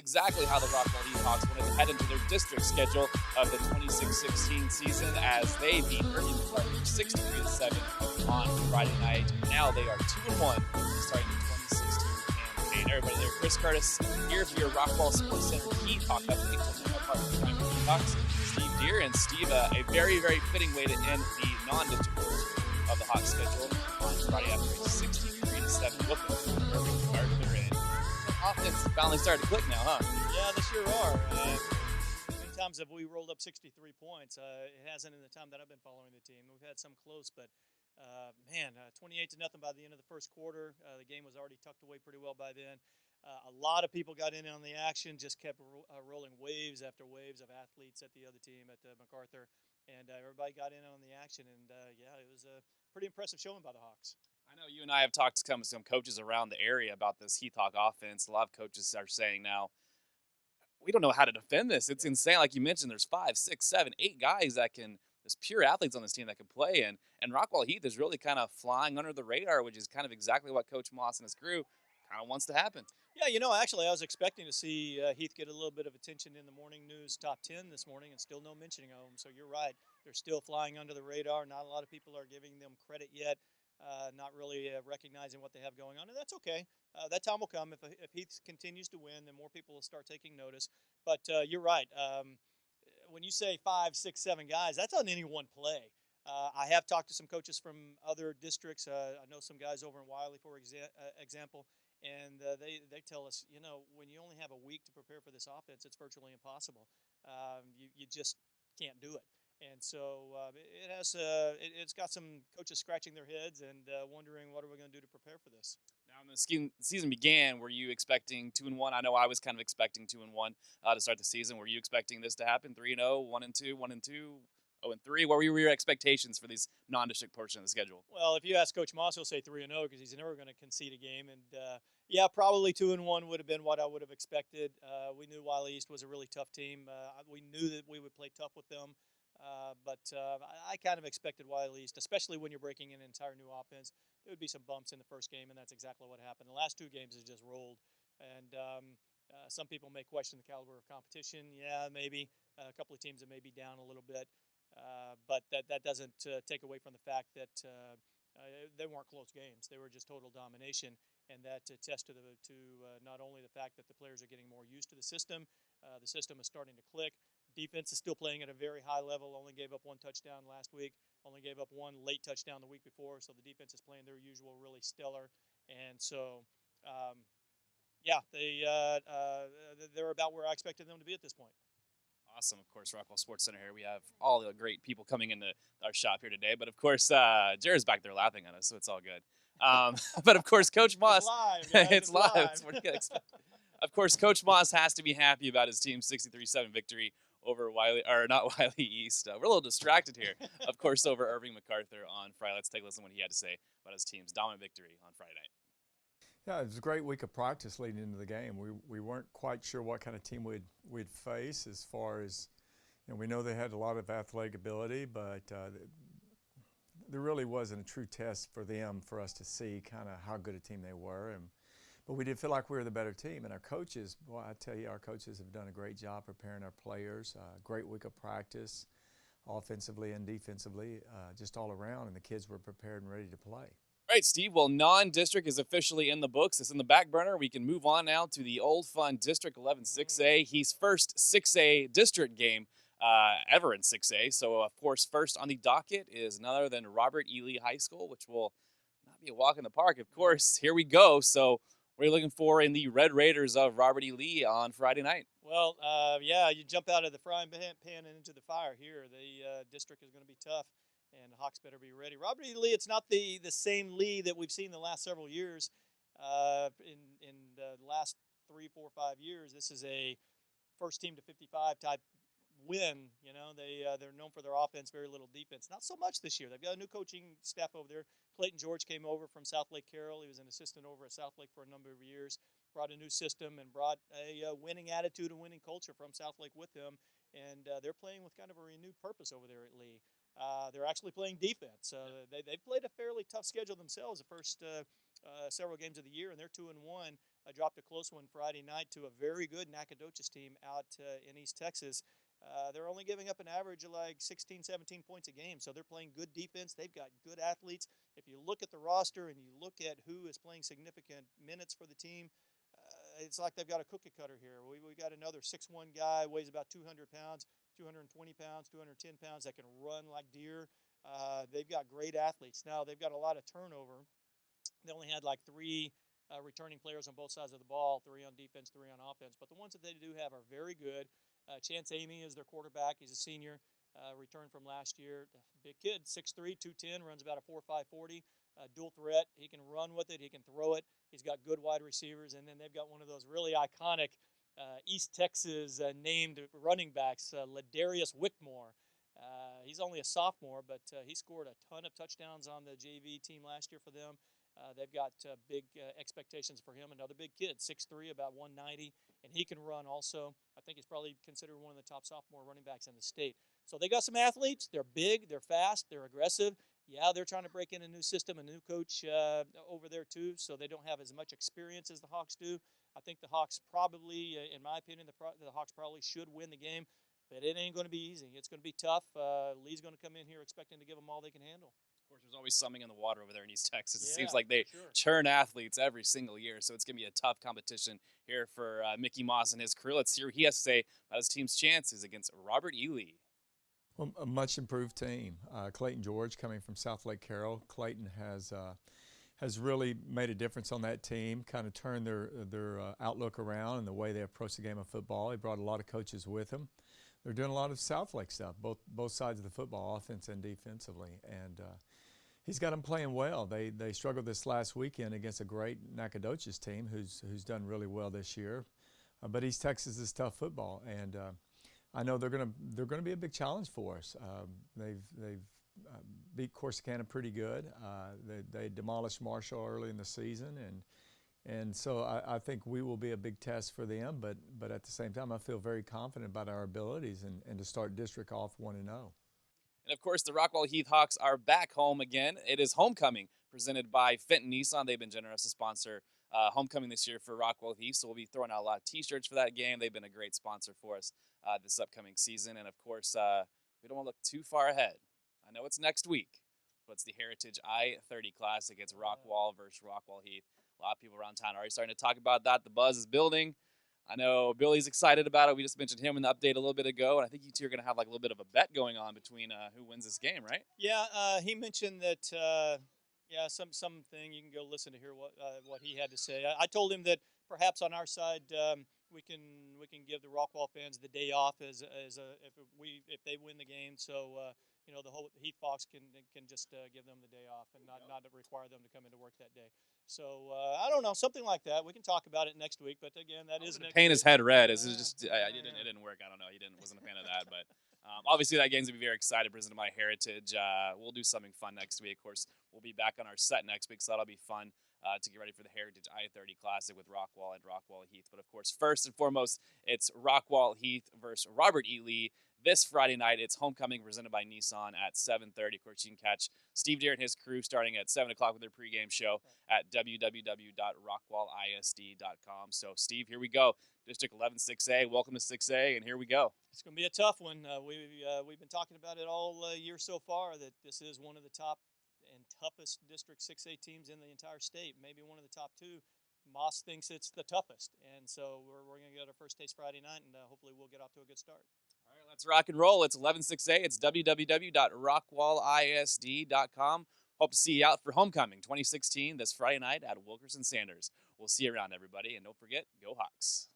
exactly how the Rockwall Hawks wanted to head into their district schedule of the 26-16 season as they beat Irving MacArthur 63-7 on Friday night. Now they are 2-1 starting the 2016 campaign. Everybody there, Chris Curtis here for your Rockwall Sportscenter Heat Hawk update from my partner Primary Hawks, Steve Deere. And Steve, a very, very fitting way to end the non-district portion of the Hawks schedule on Friday after a 63-7 whooping from Irving MacArthur. And offense finally started to click now, huh? Yeah, they sure are. How many times have we rolled up 63 points? It hasn't in the time that I've been following the team. We've had some close, but 28-0 by the end of the first quarter. The game was already tucked away pretty well by then. A lot of people got in on the action, just kept rolling waves after waves of athletes at the other team at MacArthur, and everybody got in on the action. And it was a pretty impressive showing by the Hawks. I know you and I have talked to some coaches around the area about this Heath Hawk offense. A lot of coaches are saying now, we don't know how to defend this. It's insane. Like you mentioned, there's 5, 6, 7, 8 guys there's pure athletes on this team that can play. And Rockwall Heath is really kind of flying under the radar, which is kind of exactly what Coach Moss and his crew kind of wants to happen. Yeah, actually, I was expecting to see Heath get a little bit of attention in the morning news top 10 this morning, and still no mentioning of them. So you're right. They're still flying under the radar. Not a lot of people are giving them credit yet. Not really recognizing what they have going on, and that's okay. That time will come. If Heath continues to win, then more people will start taking notice. But you're right. When you say 5, 6, 7 guys, that's on any one play. I have talked to some coaches from other districts. I know some guys over in Wiley, for example, and they tell us, when you only have a week to prepare for this offense, it's virtually impossible. You just can't do it. And so it's got some coaches scratching their heads and wondering what are we going to do to prepare for this. Now, when the season began, were you expecting 2-1? I know I was kind of expecting 2-1 to start the season. Were you expecting this to happen? 3-0, 1-2, 1-2, 0-3? What were your expectations for these non-district portion of the schedule? Well, if you ask Coach Moss, he'll say 3-0 because he's never going to concede a game. And probably 2-1 would have been what I would have expected. We knew Wiley East was a really tough team. We knew that we would play tough with them. But I kind of expected Wiley East, especially when you're breaking in an entire new offense. There would be some bumps in the first game, and that's exactly what happened. The last 2 games has just rolled. And some people may question the caliber of competition. Yeah, maybe. A couple of teams that may be down a little bit. But that doesn't take away from the fact that they weren't close games. They were just total domination. And that attests to not only the fact that the players are getting more used to the system is starting to click. Defense is still playing at a very high level, only gave up 1 touchdown last week, only gave up 1 late touchdown the week before, so the defense is playing their usual really stellar. And so, they're about where I expected them to be at this point. Awesome. Of course, Rockwall Sportscenter here. We have all the great people coming into our shop here today. But, of course, Jared's back there laughing at us, so it's all good. But, of course, Coach Moss. It's live, guys. It's live. It's what you expect. Of course, Coach Moss has to be happy about his team's 63-7 victory over Wiley East. We're a little distracted here, of course, over Irving MacArthur on Friday. Let's take a listen to what he had to say about his team's dominant victory on Friday night. Yeah, it was a great week of practice leading into the game. We weren't quite sure what kind of team we'd face as far as, we know they had a lot of athletic ability, but there really wasn't a true test for them for us to see kind of how good a team they were. But we did feel like we were the better team. And our coaches, boy, I tell you, our coaches have done a great job preparing our players. Great week of practice, offensively and defensively, just all around. And the kids were prepared and ready to play. All right, Steve. Well, non-district is officially in the books. It's in the back burner. We can move on now to the old fun District 11 6A. He's first 6A district game ever in 6A. So, of course, first on the docket is none other than Robert E. Lee High School, which will not be a walk in the park. Of course, here we go. So, what are you looking for in the Red Raiders of Robert E. Lee on Friday night? Well, you jump out of the frying pan and into the fire here. The district is going to be tough, and the Hawks better be ready. Robert E. Lee, it's not the same Lee that we've seen the last several years. In the last 3, 4, 5 years, this is a first team to 55 type win. They're known for their offense, very little defense. Not so much this year. They've got a new coaching staff over there. Clayton George came over from South Lake Carroll. He was an assistant over at South Lake for a number of years. Brought a new system and brought a winning attitude and winning culture from South Lake with him. And they're playing with kind of a renewed purpose over there at Lee. They're actually playing defense. They've played a fairly tough schedule themselves. The first several games of the year, and they're 2-1. Dropped a close one Friday night to a very good Nacogdoches team out in East Texas. They're only giving up an average of like 16, 17 points a game, so they're playing good defense. They've got good athletes. If you look at the roster and you look at who is playing significant minutes for the team, it's like they've got a cookie cutter here. We got another 6'1" guy, weighs about 200 pounds, 220 pounds, 210 pounds, that can run like deer. They've got great athletes. Now, they've got a lot of turnover. They only had like 3 returning players on both sides of the ball, 3 on defense, 3 on offense. But the ones that they do have are very good. Chance Amy is their quarterback. He's a senior, returned from last year. Big kid, 6'3", 210, runs about a 4.5 40. Dual threat. He can run with it. He can throw it. He's got good wide receivers. And then they've got one of those really iconic East Texas named running backs, Ladarius Wickmore. He's only a sophomore, but he scored a ton of touchdowns on the JV team last year for them. They've got big expectations for him. Another big kid, 6'3", about 190, and he can run also. I think he's probably considered one of the top sophomore running backs in the state. So they got some athletes. They're big, they're fast, they're aggressive. Yeah, they're trying to break in a new system, a new coach over there too, so they don't have as much experience as the Hawks do. I think the Hawks probably, in my opinion, the Hawks probably should win the game, but it ain't going to be easy. It's going to be tough. Lee's going to come in here expecting to give them all they can handle. Of course, there's always something in the water over there in East Texas. It Yeah, seems like they churn athletes every single year, so it's going to be a tough competition here for Mickey Moss and his crew. Let's hear what he has to say about his team's chances against Robert E. Lee. Well, a much improved team. Clayton George coming from South Lake Carroll. Clayton has really made a difference on that team, kind of turned their outlook around and the way they approach the game of football. He brought a lot of coaches with him. They're doing a lot of South Lake stuff, both sides of the football, offense and defensively. And he's got them playing well. They struggled this last weekend against a great Nacogdoches team who's done really well this year. But East Texas is tough football, and I know they're gonna be a big challenge for us. They've beat Corsicana pretty good. They demolished Marshall early in the season, and so I think we will be a big test for them. But at the same time, I feel very confident about our abilities and to start district off 1-0. And of course, the Rockwall Heath Hawks are back home again. It is homecoming presented by Fenton Nissan. They've been generous to sponsor homecoming this year for Rockwall Heath, so we'll be throwing out a lot of T-shirts for that game. They've been a great sponsor for us this upcoming season. And of course, we don't want to look too far ahead. I know it's next week, but it's the Heritage I-30 Classic. It's Rockwall versus Rockwall Heath. A lot of people around town are already starting to talk about that. The buzz is building. I know Billy's excited about it. We just mentioned him in the update a little bit ago, and I think you two are going to have like a little bit of a bet going on between who wins this game, right? Yeah, he mentioned that. Something you can go listen to hear what he had to say. I told him that perhaps on our side we can give the Rockwall fans the day off if they win the game. So the whole Heath Hawks can just give them the day off and not require them to come into work that day. So I don't know, something like that. We can talk about it next week. But again, that is paint his head red. It didn't work. I don't know. Wasn't a fan of that, but. Obviously, that game's going to be very excited, presented by Heritage. We'll do something fun next week. Of course, we'll be back on our set next week, so that'll be fun to get ready for the Heritage I-30 Classic with Rockwall and Rockwall Heath. But, of course, first and foremost, it's Rockwall Heath versus Robert E. Lee. This Friday night, it's homecoming presented by Nissan at 7:30. Of course, you can catch Steve Deere and his crew starting at 7 o'clock with their pregame show at www.rockwallisd.com. So, Steve, here we go. District 11 6A. Welcome to 6A, and here we go. It's going to be a tough one. We've been talking about it all year so far, that this is one of the top and toughest District 6A teams in the entire state, maybe one of the top 2. Moss thinks it's the toughest, and so we're going to get our first taste Friday night, and hopefully we'll get off to a good start. All right, let's rock and roll. It's 11 6A. It's www.rockwallisd.com. Hope to see you out for Homecoming 2016 this Friday night at Wilkerson Sanders. We'll see you around, everybody, and don't forget, go Hawks.